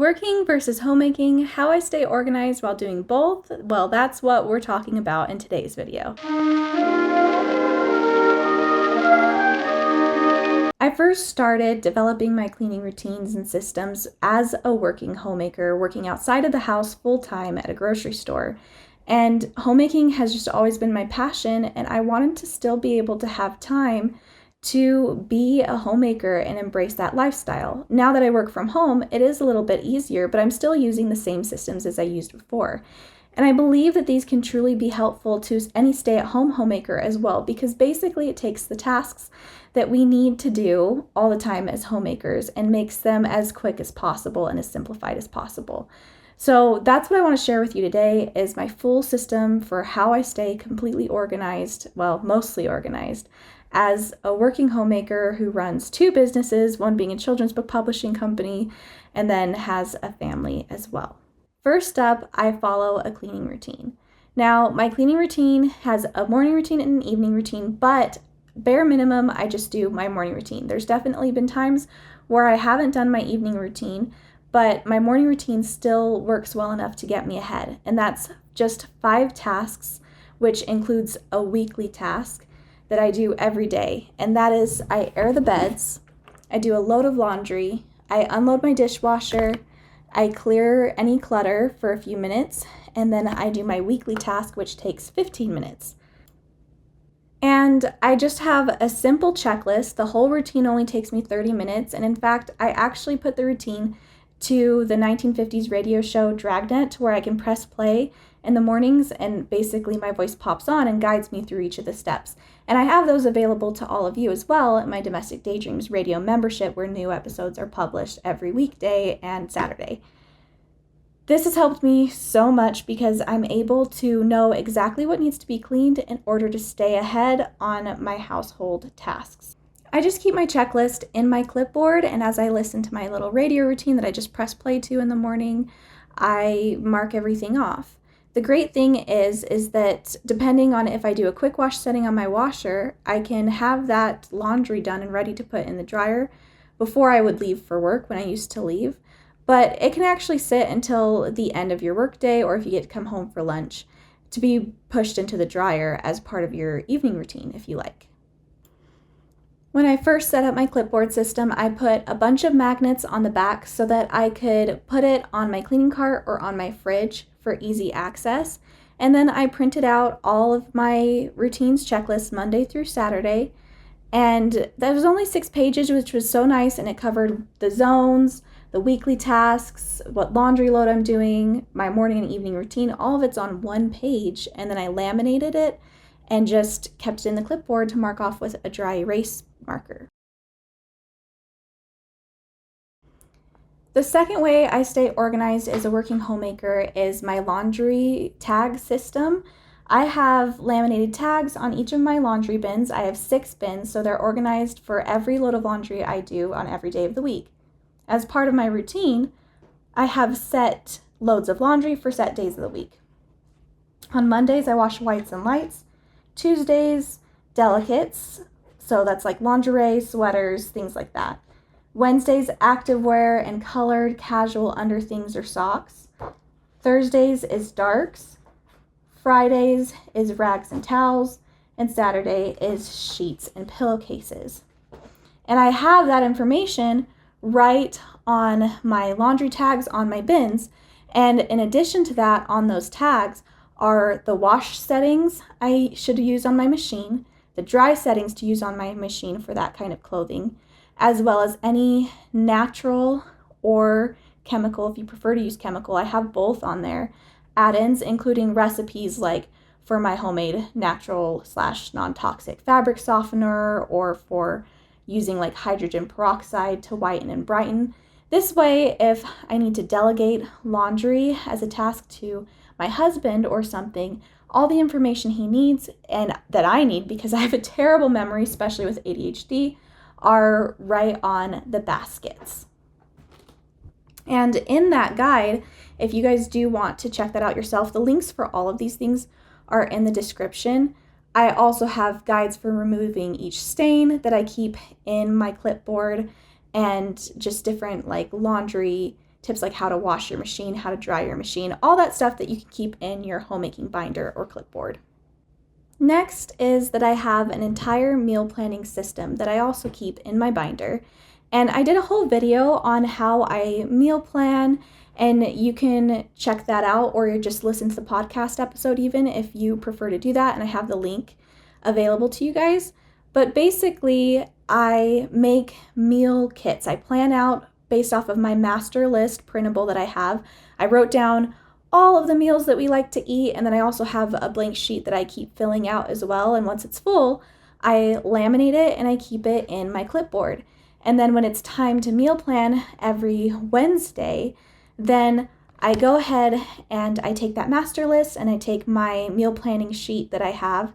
Working versus homemaking, how I stay organized while doing both, well, that's what we're talking about in today's video. I first started developing my cleaning routines and systems as a working homemaker, working outside of the house full-time at a grocery store. And homemaking has just always been my passion, and I wanted to still be able to have time to be a homemaker and embrace that lifestyle. Now that I work from home, it is a little bit easier, but I'm still using the same systems as I used before. And I believe that these can truly be helpful to any stay-at-home homemaker as well, because basically it takes the tasks that we need to do all the time as homemakers and makes them as quick as possible and as simplified as possible. So that's what I want to share with you today is my full system for how I stay completely organized, well, mostly organized, as a working homemaker who runs two businesses, one being a children's book publishing company, and then has a family as well. First up, I follow a cleaning routine. Now, my cleaning routine has a morning routine and an evening routine, but bare minimum, I just do my morning routine. There's definitely been times where I haven't done my evening routine, but my morning routine still works well enough to get me ahead. And that's just 5 tasks, which includes a weekly task that I do every day. And that is I air the beds, I do a load of laundry, I unload my dishwasher, I clear any clutter for a few minutes, and then I do my weekly task, which takes 15 minutes. And I just have a simple checklist. The whole routine only takes me 30 minutes. And in fact, I actually put the routine to the 1950s radio show Dragnet, where I can press play in the mornings and basically my voice pops on and guides me through each of the steps. And I have those available to all of you as well at my Domestic Daydreams radio membership, where new episodes are published every weekday and Saturday. This has helped me so much because I'm able to know exactly what needs to be cleaned in order to stay ahead on my household tasks. I just keep my checklist in my clipboard, and as I listen to my little radio routine that I just press play to in the morning, I mark everything off. The great thing is that depending on if I do a quick wash setting on my washer, I can have that laundry done and ready to put in the dryer before I would leave for work when I used to leave. But it can actually sit until the end of your workday, or if you get to come home for lunch, to be pushed into the dryer as part of your evening routine if you like. When I first set up my clipboard system, I put a bunch of magnets on the back so that I could put it on my cleaning cart or on my fridge for easy access. And then I printed out all of my routines checklist Monday through Saturday. And that was only 6 pages, which was so nice. And it covered the zones, the weekly tasks, what laundry load I'm doing, my morning and evening routine. All of it's on one page. And then I laminated it and just kept it in the clipboard to mark off with a dry erase marker. The second way I stay organized as a working homemaker is my laundry tag system. I have laminated tags on each of my laundry bins. I have 6 bins, so they're organized for every load of laundry I do on every day of the week. As part of my routine, I have set loads of laundry for set days of the week. On Mondays, I wash whites and lights. Tuesdays, delicates. So that's like lingerie, sweaters, things like that. Wednesdays, activewear and colored casual underthings or socks. Thursdays is darks. Fridays is rags and towels. And Saturday is sheets and pillowcases. And I have that information right on my laundry tags on my bins. And in addition to that, on those tags are the wash settings I should use on my machine, the dry settings to use on my machine for that kind of clothing, as well as any natural or chemical, if you prefer to use chemical, I have both on there, add-ins, including recipes like for my homemade natural / non-toxic fabric softener, or for using like hydrogen peroxide to whiten and brighten. This way, if I need to delegate laundry as a task to my husband or something, all the information he needs and that I need, because I have a terrible memory, especially with ADHD, are right on the baskets. And in that guide, if you guys do want to check that out yourself, the links for all of these things are in the description. I also have guides for removing each stain that I keep in my clipboard, and just different like laundry tips like how to wash your machine, how to dry your machine, all that stuff that you can keep in your homemaking binder or clipboard. Next is that I have an entire meal planning system that I also keep in my binder. And I did a whole video on how I meal plan, and you can check that out or just listen to the podcast episode even if you prefer to do that, and I have the link available to you guys. But basically, I make meal kits. I plan out based off of my master list printable that I have. I wrote down all of the meals that we like to eat, and then I also have a blank sheet that I keep filling out as well. And once it's full, I laminate it and I keep it in my clipboard. And then when it's time to meal plan every Wednesday, then I go ahead and I take that master list and I take my meal planning sheet that I have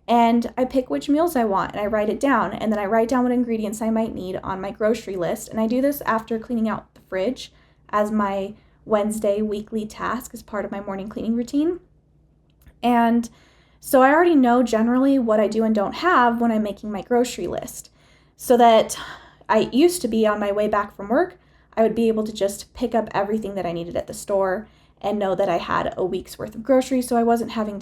and I pick which meals I want and I write it down, and then I write down what ingredients I might need on my grocery list. And I do this after cleaning out the fridge as my Wednesday weekly task as part of my morning cleaning routine. And so I already know generally what I do and don't have when I'm making my grocery list, so that I used to be on my way back from work, I would be able to just pick up everything that I needed at the store and know that I had a week's worth of groceries, so I wasn't having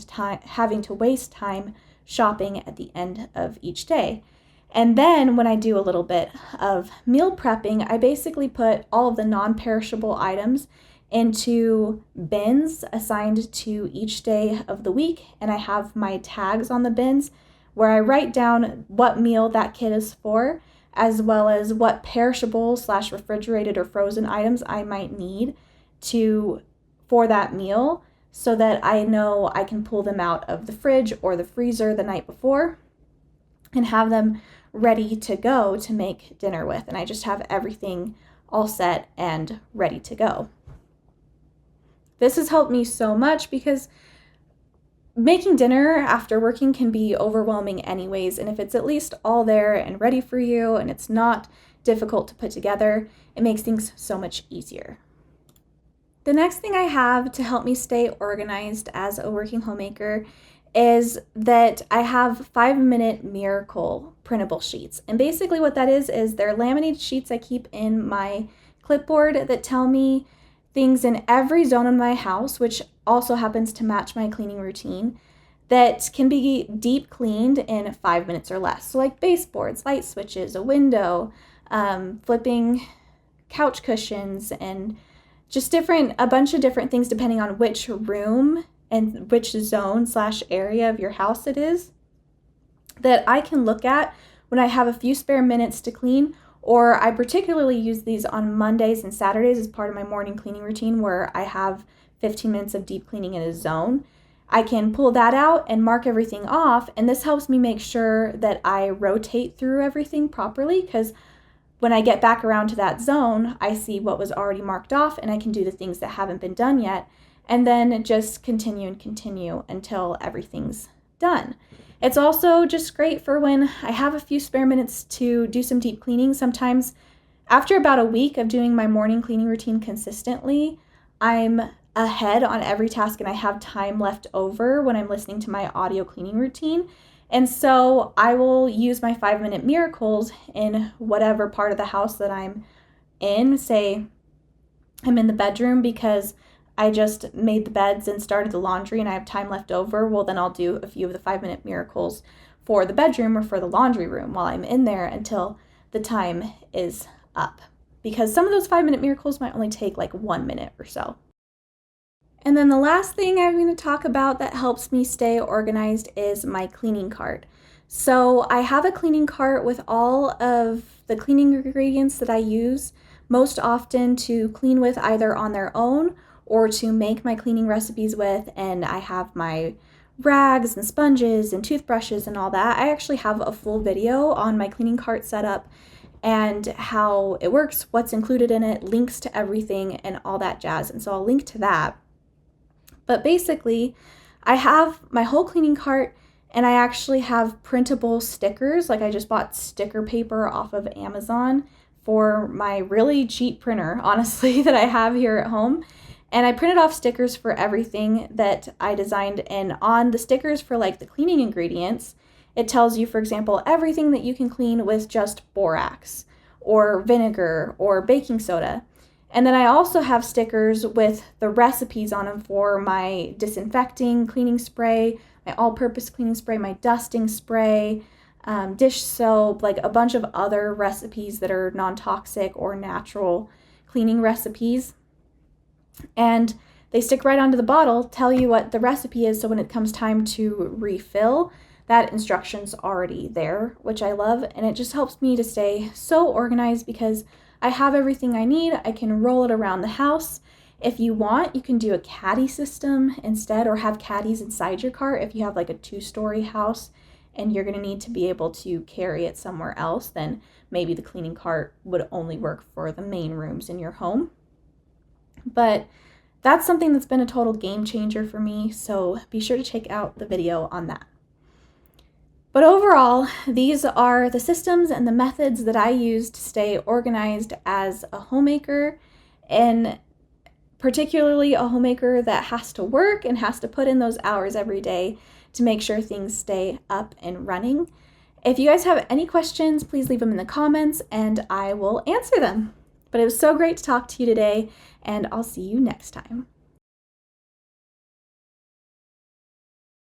to waste time shopping at the end of each day. And then when I do a little bit of meal prepping, I basically put all of the non-perishable items into bins assigned to each day of the week, and I have my tags on the bins where I write down what meal that kit is for, as well as what perishable / refrigerated or frozen items I might need for that meal, so that I know I can pull them out of the fridge or the freezer the night before and have them ready to go to make dinner with. And I just have everything all set and ready to go. This has helped me so much because making dinner after working can be overwhelming anyways, and if it's at least all there and ready for you and it's not difficult to put together, it makes things so much easier. The next thing I have to help me stay organized as a working homemaker is that I have 5-minute miracle printable sheets. And basically what that is they're laminated sheets I keep in my clipboard that tell me things in every zone of my house, which also happens to match my cleaning routine, that can be deep cleaned in 5 minutes or less. So like baseboards, light switches, a window, flipping couch cushions, and just a bunch of different things depending on which room and which zone / area of your house it is, that I can look at when I have a few spare minutes to clean. Or I particularly use these on Mondays and Saturdays as part of my morning cleaning routine, where I have 15 minutes of deep cleaning in a zone. I can pull that out and mark everything off, and this helps me make sure that I rotate through everything properly, because when I get back around to that zone, I see what was already marked off and I can do the things that haven't been done yet, and then just continue until everything's done. It's also just great for when I have a few spare minutes to do some deep cleaning. Sometimes after about a week of doing my morning cleaning routine consistently, I'm ahead on every task and I have time left over when I'm listening to my audio cleaning routine. And so I will use my 5-minute miracles in whatever part of the house that I'm in. Say I'm in the bedroom because I just made the beds and started the laundry and I have time left over. Well, then I'll do a few of the 5-minute miracles for the bedroom or for the laundry room while I'm in there until the time is up. Because some of those 5-minute miracles might only take like 1 minute or so. And then the last thing I'm going to talk about that helps me stay organized is my cleaning cart. So I have a cleaning cart with all of the cleaning ingredients that I use most often to clean with, either on their own or to make my cleaning recipes with. And I have my rags and sponges and toothbrushes and all that. I actually have a full video on my cleaning cart setup and how it works, what's included in it, links to everything and all that jazz. And so I'll link to that. But basically, I have my whole cleaning cart, and I actually have printable stickers. Like, I just bought sticker paper off of Amazon for my really cheap printer, honestly, that I have here at home. And I printed off stickers for everything that I designed. And on the stickers for like the cleaning ingredients, it tells you, for example, everything that you can clean with just borax or vinegar or baking soda. And then I also have stickers with the recipes on them for my disinfecting cleaning spray, my all-purpose cleaning spray, my dusting spray, dish soap, like a bunch of other recipes that are non-toxic or natural cleaning recipes. And they stick right onto the bottle, tell you what the recipe is, so when it comes time to refill, that instruction's already there, which I love, and it just helps me to stay so organized because I have everything I need. I can roll it around the house. If you want, you can do a caddy system instead, or have caddies inside your cart if you have like a 2-story house and you're going to need to be able to carry it somewhere else. Then maybe the cleaning cart would only work for the main rooms in your home. But that's something that's been a total game changer for me, so be sure to check out the video on that. But overall, these are the systems and the methods that I use to stay organized as a homemaker, and particularly a homemaker that has to work and has to put in those hours every day to make sure things stay up and running. If you guys have any questions, please leave them in the comments and I will answer them. But it was so great to talk to you today, and I'll see you next time.